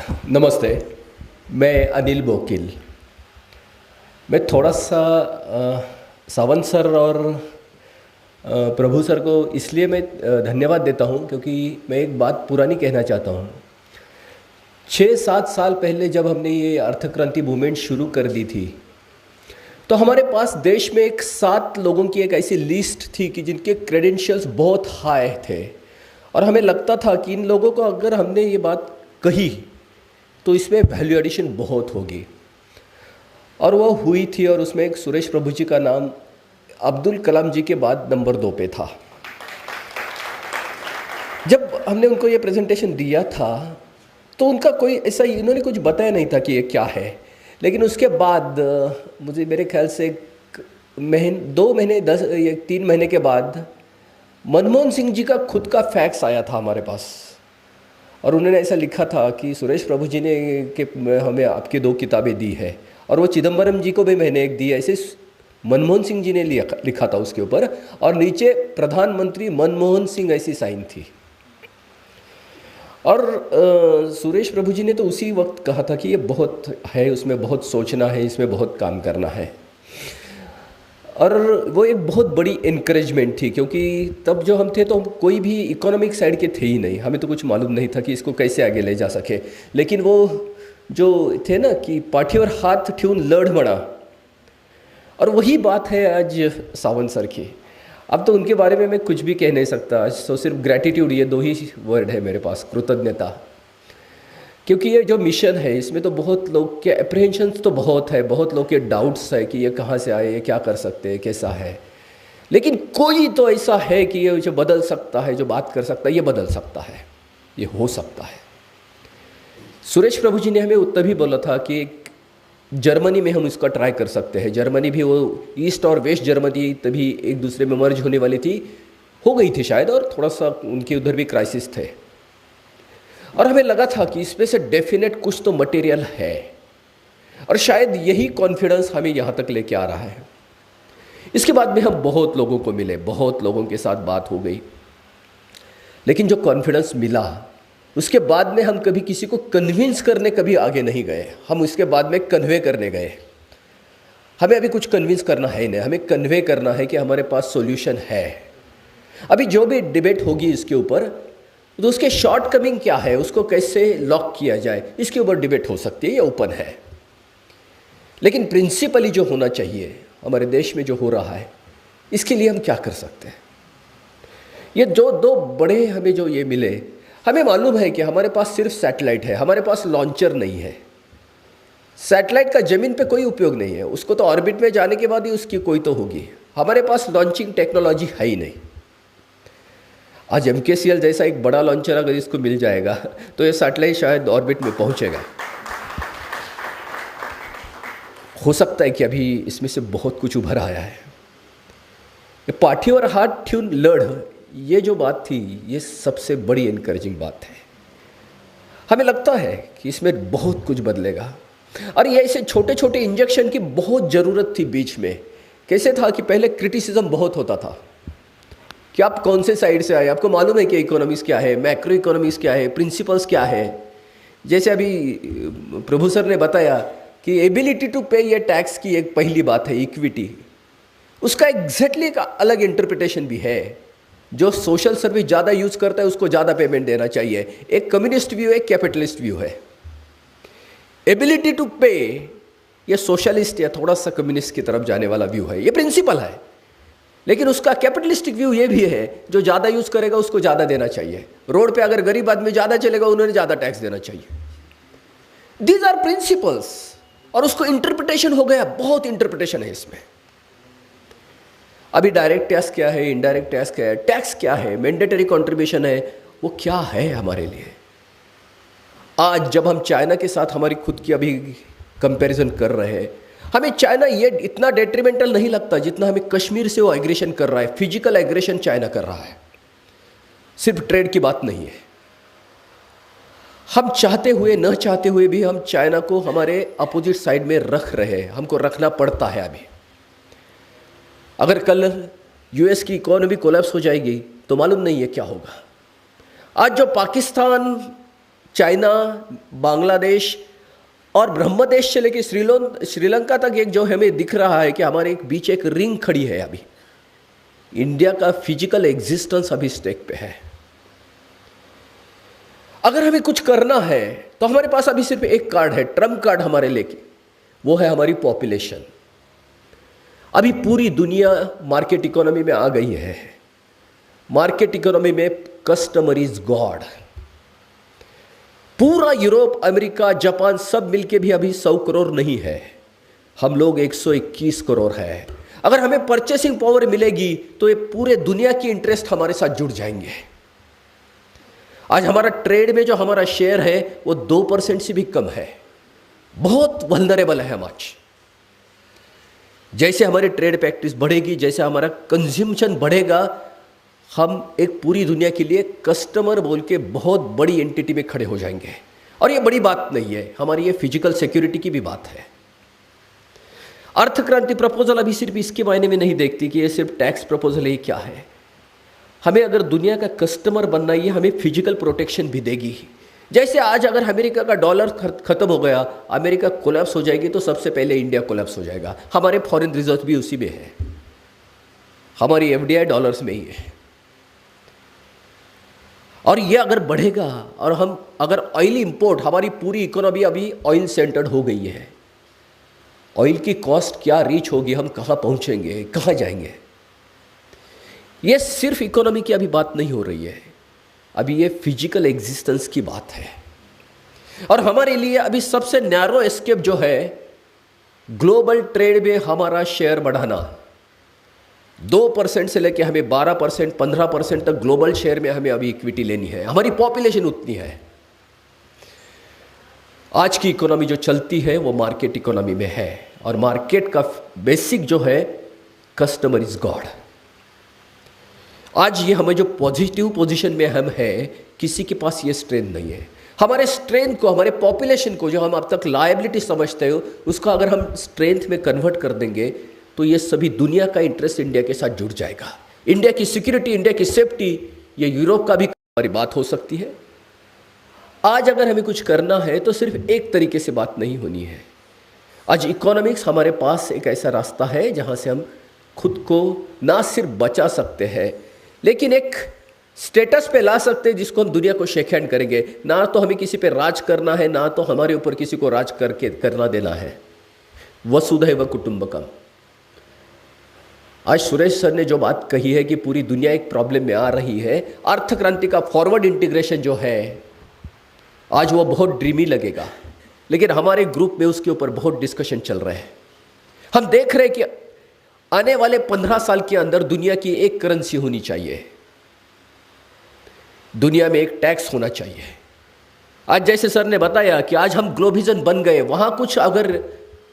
नमस्ते। मैं अनिल बोकिल। मैं थोड़ा सा सावंत सर और प्रभु सर को इसलिए मैं धन्यवाद देता हूँ क्योंकि मैं एक बात पुरानी कहना चाहता हूँ। 6-7 साल पहले जब हमने ये अर्थ क्रांति मूवमेंट शुरू कर दी थी तो हमारे पास देश में एक 7 लोगों की एक ऐसी लिस्ट थी कि जिनके क्रेडेंशियल्स बहुत हाई थे और हमें लगता था कि इन लोगों को अगर हमने ये बात कही तो इसमें वैल्यू एडिशन बहुत होगी। और वो हुई थी और उसमें एक सुरेश प्रभु जी का नाम अब्दुल कलाम जी के बाद नंबर 2 पे था। जब हमने उनको ये प्रेजेंटेशन दिया था तो उनका कोई ऐसा इन्होंने कुछ बताया नहीं था कि ये क्या है, लेकिन उसके बाद मुझे मेरे ख्याल से 2 महीने 3 महीने के बाद मनमोहन सिंह जी का खुद का फैक्स आया था हमारे पास और उन्होंने ऐसा लिखा था कि सुरेश प्रभु जी ने हमें आपकी 2 किताबें दी है और वो चिदम्बरम जी को भी मैंने एक दी। ऐसे मनमोहन सिंह जी ने लिखा था उसके ऊपर और नीचे प्रधानमंत्री मनमोहन सिंह ऐसी साइन थी। और सुरेश प्रभु जी ने तो उसी वक्त कहा था कि ये बहुत है, उसमें बहुत सोचना है, इसमें बहुत काम करना है। और वो एक बहुत बड़ी इनकरेजमेंट थी क्योंकि तब जो हम थे तो हम कोई भी इकोनॉमिक साइड के थे ही नहीं, हमें तो कुछ मालूम नहीं था कि इसको कैसे आगे ले जा सके। लेकिन वो जो थे ना कि पाठीवर हाथ ठेवून लढ म्हणा, और वही बात है आज सावंत सर की। अब तो उनके बारे में मैं कुछ भी कह नहीं सकता, तो सिर्फ ग्रैटिट्यूड, ये 2 ही वर्ड है मेरे पास, कृतज्ञता। क्योंकि ये जो मिशन है इसमें तो बहुत लोग के अप्रहेंशंस तो बहुत है, बहुत लोग के डाउट्स है कि ये कहाँ से आए, ये क्या कर सकते हैं, कैसा है। लेकिन कोई तो ऐसा है कि ये जो बदल सकता है, जो बात कर सकता है, ये बदल सकता है, ये हो सकता है। सुरेश प्रभु जी ने हमें उतना भी बोला था कि जर्मनी में हम इसका ट्राई कर सकते हैं। जर्मनी भी, वो ईस्ट और वेस्ट जर्मनी तभी एक दूसरे में मर्ज होने वाली थी, हो गई थी शायद, और थोड़ा सा उनके उधर भी क्राइसिस थे। और हमें लगा था कि इसमें से डेफिनेट कुछ तो मटेरियल है और शायद यही कॉन्फिडेंस हमें यहाँ तक लेके आ रहा है। इसके बाद में हम बहुत लोगों को मिले, बहुत लोगों के साथ बात हो गई, लेकिन जो कॉन्फिडेंस मिला उसके बाद में हम कभी किसी को कन्विंस करने कभी आगे नहीं गए। हम उसके बाद में कन्वे करने गए। हमें अभी कुछ कन्विंस करना है नहीं, हमें कन्वे करना है कि हमारे पास सॉल्यूशन है। अभी जो भी डिबेट होगी इसके ऊपर, तो उसके शॉर्ट कमिंग क्या है, उसको कैसे लॉक किया जाए, इसके ऊपर डिबेट हो सकती है, ये ओपन है। लेकिन प्रिंसिपली जो होना चाहिए हमारे देश में जो हो रहा है, इसके लिए हम क्या कर सकते हैं। ये जो 2 बड़े हमें जो ये मिले, हमें मालूम है कि हमारे पास सिर्फ सैटेलाइट है, हमारे पास लॉन्चर नहीं है। सैटेलाइट का ज़मीन पे कोई उपयोग नहीं है, उसको तो ऑर्बिट में जाने के बाद ही उसकी कोई तो होगी। हमारे पास लॉन्चिंग टेक्नोलॉजी है ही नहीं। आज MKCL जैसा एक बड़ा लॉन्चर अगर इसको मिल जाएगा तो ये सैटेलाइट शायद ऑर्बिट में पहुंचेगा। हो सकता है कि अभी इसमें से बहुत कुछ उभर आया है। ये पाठीवर हाथ ठेवून लढ, ये जो बात थी, ये सबसे बड़ी इनकरेजिंग बात है। हमें लगता है कि इसमें बहुत कुछ बदलेगा और ये ऐसे छोटे छोटे इंजेक्शन की बहुत ज़रूरत थी बीच में। कैसे था कि पहले क्रिटिसिज्म बहुत होता था कि आप कौन से साइड से आए, आपको मालूम है कि इकोनॉमिक्स क्या है, मैक्रो इकोनॉमिक्स क्या है, प्रिंसिपल्स क्या है। जैसे अभी प्रभु सर ने बताया कि एबिलिटी टू पे ये टैक्स की एक पहली बात है, इक्विटी, उसका एग्जैक्टली एक अलग इंटरप्रिटेशन भी है। जो सोशल सर्विस ज़्यादा यूज करता है उसको ज़्यादा पेमेंट देना चाहिए। एक कम्युनिस्ट व्यू है, एक कैपिटलिस्ट व्यू है। एबिलिटी टू पे ये सोशलिस्ट या थोड़ा सा कम्युनिस्ट की तरफ जाने वाला व्यू है, ये प्रिंसिपल है। लेकिन उसका कैपिटलिस्टिक व्यू ये भी है, जो ज़्यादा यूज़ करेगा उसको ज़्यादा देना चाहिए। रोड पे अगर गरीब आदमी ज़्यादा चलेगा, उन्होंने ज़्यादा टैक्स देना चाहिए। These are principles. और उसको इंटरप्रिटेशन हो गया, बहुत इंटरप्रिटेशन है इसमें। अभी डायरेक्ट टैक्स क्या है, इनडायरेक्ट टैक्स क्या है, टैक्स क्या है, मैंडेटरी कॉन्ट्रीब्यूशन है, वो क्या है हमारे लिए। आज जब हम चाइना के साथ हमारी खुद की अभी कंपैरिजन कर रहे हैं, हमें चाइना ये इतना डेट्रीमेंटल नहीं लगता जितना हमें कश्मीर से वो एग्रेशन कर रहा है। फिजिकल एग्रेशन चाइना कर रहा है, सिर्फ ट्रेड की बात नहीं है। हम चाहते हुए न चाहते हुए भी हम चाइना को हमारे अपोजिट साइड में रख रहे हैं, हमको रखना पड़ता है। अभी अगर कल US की इकोनॉमी कोलैप्स हो जाएगी तो मालूम नहीं है क्या होगा। आज जो पाकिस्तान चाइना, बांग्लादेश और ब्रह्मदेश से लेकर श्रीलंका तक एक जो हमें दिख रहा है कि हमारे एक बीच एक रिंग खड़ी है। अभी इंडिया का फिजिकल एग्जिस्टेंस अभी स्टेक पे है। अगर हमें कुछ करना है तो हमारे पास अभी सिर्फ एक कार्ड है, ट्रम्प कार्ड हमारे लेके, वो है हमारी पॉपुलेशन। अभी पूरी दुनिया मार्केट इकोनॉमी में आ गई है। मार्केट इकोनॉमी में कस्टमर इज गॉड। पूरा यूरोप, अमेरिका, जापान सब मिलके भी अभी 100 करोड़ नहीं है, हम लोग 121 करोड़ है। अगर हमें परचेसिंग पावर मिलेगी तो ये पूरे दुनिया की इंटरेस्ट हमारे साथ जुड़ जाएंगे। आज हमारा ट्रेड में जो हमारा शेयर है वो 2% से भी कम है, बहुत वल्नरेबल है हम आज। जैसे हमारी ट्रेड प्रैक्टिस बढ़ेगी, जैसे हमारा कंज्यूमशन बढ़ेगा, हम एक पूरी दुनिया के लिए कस्टमर बोल के बहुत बड़ी एंटिटी में खड़े हो जाएंगे। और ये बड़ी बात नहीं है, हमारी ये फिजिकल सिक्योरिटी की भी बात है। अर्थ क्रांति प्रपोजल अभी सिर्फ इसके मायने में नहीं देखती कि ये सिर्फ टैक्स प्रपोजल है, क्या है। हमें अगर दुनिया का कस्टमर बनना है, ये हमें फिजिकल प्रोटेक्शन भी देगी। जैसे आज अगर अमेरिका का डॉलर खत्म हो गया, अमेरिका कोलैप्स हो जाएगी, तो सबसे पहले इंडिया कोलैप्स हो जाएगा। हमारे फॉरेन रिजर्व भी उसी में है, हमारी एफडीआई डॉलर्स में ही है। और ये अगर बढ़ेगा और हम अगर ऑयल इंपोर्ट, हमारी पूरी इकोनॉमी अभी ऑयल सेंटर्ड हो गई है, ऑयल की कॉस्ट क्या रीच होगी, हम कहाँ पहुँचेंगे, कहाँ जाएंगे। ये सिर्फ इकोनॉमी की अभी बात नहीं हो रही है, अभी ये फिजिकल एग्जिस्टेंस की बात है। और हमारे लिए अभी सबसे नैरो एस्केप जो है, ग्लोबल ट्रेड में हमारा शेयर बढ़ाना। 2% से लेकर हमें 12%, 15% तक ग्लोबल शेयर में हमें अभी इक्विटी लेनी है। हमारी पॉपुलेशन उतनी है। आज की इकोनॉमी जो चलती है वो मार्केट इकोनॉमी में है, और मार्केट का बेसिक जो है कस्टमर इज गॉड। आज ये हमें जो पॉजिटिव पोजीशन में हम हैं, किसी के पास ये स्ट्रेंथ नहीं है। हमारे स्ट्रेंथ को, हमारे पॉपुलेशन को जो हम अब तक लायबिलिटी समझते हो, उसका अगर हम स्ट्रेंथ में कन्वर्ट कर देंगे तो ये सभी दुनिया का इंटरेस्ट इंडिया के साथ जुड़ जाएगा। इंडिया की सिक्योरिटी, इंडिया की सेफ्टी, ये यूरोप का भी हमारी बात हो सकती है। आज अगर हमें कुछ करना है तो सिर्फ एक तरीके से बात नहीं होनी है। आज इकोनॉमिक्स हमारे पास एक ऐसा रास्ता है जहाँ से हम खुद को ना सिर्फ बचा सकते हैं, लेकिन एक स्टेटस पे ला सकते हैं जिसको हम दुनिया को शेक हैंड करेंगे। ना तो हमें किसी पे राज करना है, ना तो हमारे ऊपर किसी को राज करके करना देना है। वसुधैव कुटुंबकम। आज सुरेश सर ने जो बात कही है कि पूरी दुनिया एक प्रॉब्लम में आ रही है, अर्थ क्रांति का फॉरवर्ड इंटीग्रेशन जो है, आज वो बहुत ड्रीमी लगेगा, लेकिन हमारे ग्रुप में उसके ऊपर बहुत डिस्कशन चल रहे हैं। हम देख रहे हैं कि आने वाले 15 साल के अंदर दुनिया की एक करेंसी होनी चाहिए, दुनिया में एक टैक्स होना चाहिए। आज जैसे सर ने बताया कि आज हम ग्लोबलिज्म बन गए, वहां कुछ अगर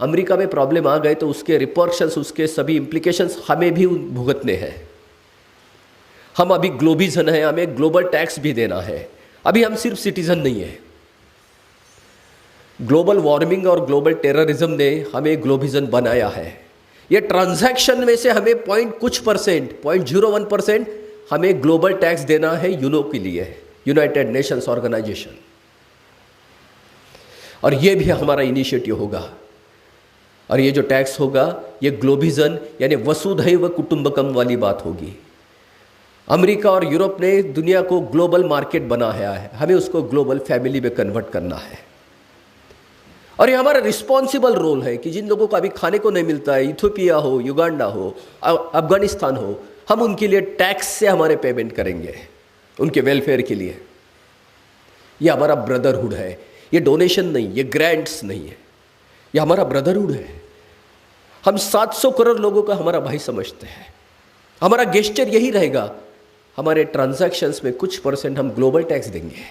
अमेरिका में प्रॉब्लम आ गए तो उसके रिपॉर्शंस, उसके सभी इंप्लीकेशंस हमें भी भुगतने हैं। हम अभी ग्लोबलिज्म है, हमें ग्लोबल टैक्स भी देना है। अभी हम सिर्फ सिटीजन नहीं है। ग्लोबल वार्मिंग और ग्लोबल टेररिज्म ने हमें ग्लोबलिज्म बनाया है। ये ट्रांजैक्शन में से हमें कुछ परसेंट, 0.01% हमें ग्लोबल टैक्स देना है यूनो के लिए, यूनाइटेड नेशंस ऑर्गेनाइजेशन। और ये भी हमारा इनिशिएटिव होगा। और ये जो टैक्स होगा, ये ग्लोबलिज्म यानी वसुधैव कुटुंबकम वाली बात होगी। अमेरिका और यूरोप ने दुनिया को ग्लोबल मार्केट बनाया है, हमें उसको ग्लोबल फैमिली में कन्वर्ट करना है। और ये हमारा रिस्पॉन्सिबल रोल है कि जिन लोगों को अभी खाने को नहीं मिलता है, इथियोपिया हो, युगांडा हो, अफगानिस्तान हो, हम उनके लिए टैक्स से हमारे पेमेंट करेंगे, उनके वेलफेयर के लिए। ये हमारा ब्रदरहुड है, ये डोनेशन नहीं, ये ग्रांट्स नहीं है, ये हमारा ब्रदरहुड है। हम 700 करोड़ लोगों का हमारा भाई समझते हैं। हमारा गेस्चर यही रहेगा, हमारे ट्रांजैक्शंस में कुछ परसेंट हम ग्लोबल टैक्स देंगे,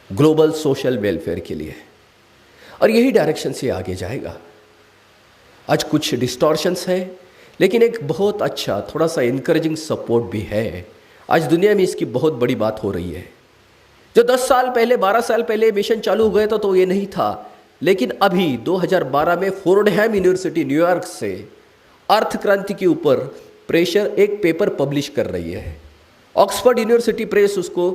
ग्लोबल सोशल वेलफेयर के लिए। और यही डायरेक्शन से आगे जाएगा। आज कुछ डिस्टॉर्शंस हैं, लेकिन एक बहुत अच्छा थोड़ा सा इनकरेजिंग सपोर्ट भी है। आज दुनिया में इसकी बहुत बड़ी बात हो रही है। जो 10 साल पहले, 12 साल पहले मिशन चालू हो गया था तो ये नहीं था, लेकिन अभी 2012 में फोर्डहैम यूनिवर्सिटी न्यूयॉर्क से अर्थ क्रांति के ऊपर प्रेशर एक पेपर पब्लिश कर रही है। ऑक्सफोर्ड यूनिवर्सिटी प्रेस उसको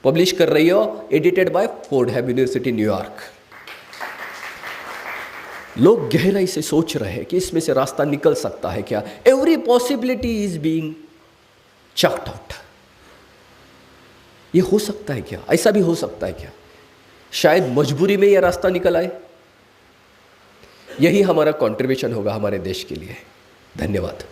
पब्लिश कर रही हो, एडिटेड बाय फोर्डहैम यूनिवर्सिटी न्यूयॉर्क। लोग गहराई से सोच रहे हैं कि इसमें से रास्ता निकल सकता है क्या। Every possibility is being chucked out. ये हो सकता है क्या, ऐसा भी हो सकता है क्या, शायद मजबूरी में यह रास्ता निकल आए। यही हमारा कंट्रीब्यूशन होगा हमारे देश के लिए। धन्यवाद।